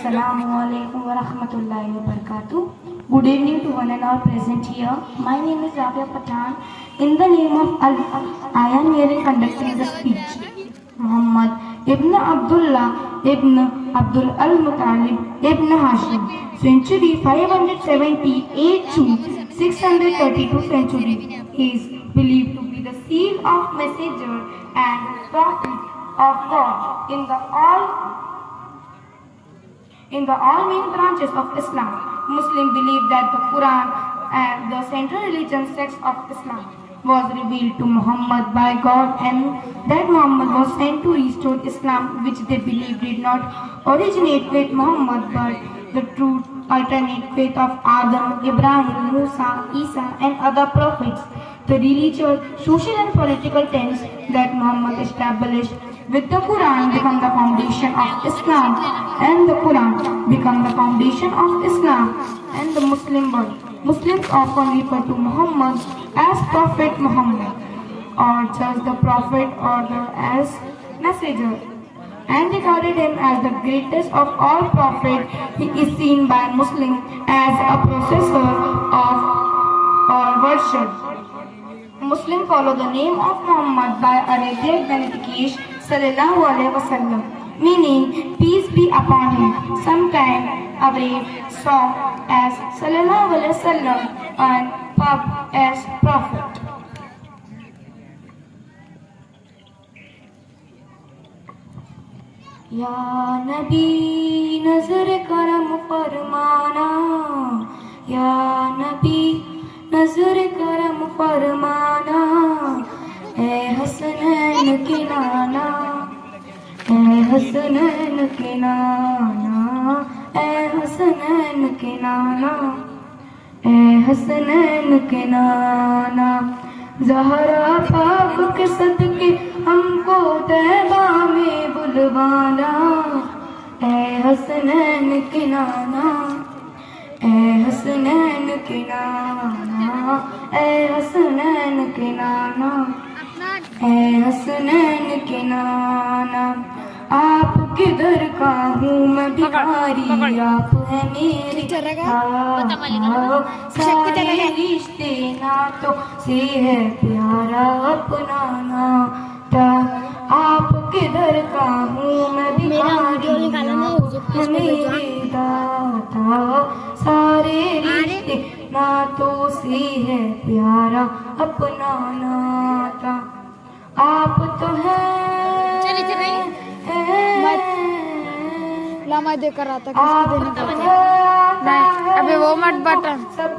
Assalamu alaikum wa rahmatullahi wa barakatuh. Good evening to one and all present here. My name is Rabia Pathan. In the name of Allah, I am here conducting the speech. Muhammad ibn Abdullah ibn Abdul al-Muttalib ibn Hashim. Century 578 to 632 century is believed to be the seal of messenger and prophet of God in all main branches of Islam. Muslims believe that the Quran and the central religious text of Islam was revealed to Muhammad by God and that Muhammad was sent to restore Islam, which they believe did not originate with Muhammad but the true alternate faith of Adam, Ibrahim, Musa, Isa and other prophets. The religious, social and political tenets that Muhammad established with the Quran become the foundation of Islam and the Quran become the foundation of Islam and the Muslim world. Muslims often refer to Muhammad as Prophet Muhammad or just the Prophet or as Messenger and regarded him as the greatest of all prophets. He is seen by Muslims as a processor of all worship. Muslims follow the name of Muhammad by Arabic benediction sallallahu alaihi wasallam, meaning peace be upon him. Sometimes Arab saw as sallallahu alaihi wasallam and Pap as prophet. Ya Nabi nazar karam farmana, Ya Nabi नजर करम फरमाना, ए हसनैन के नाना, ए हसनैन के नाना, ए हसनैन के नाना, ए हसनैन के नाना। ज़हरा पाक के सदके हमको तैबा में बुलवाना, ए हसनैन के नाना, ए हसनैन के नाना, ए हसनैन के नाना, ए हसनैन के नाना। आप किधर का हूँ मैं भिखारी, आप है मेरी सारे रिश्ते नातों से है प्यारा अपना नाता। आप किधर का हूँ मैं भिखारी, आप है मेरी दाता, सारे रिश्ते नातों से है प्यारा अपना नाता। आप तो है मैं देकर रहा था, अबे वो मत बटन सब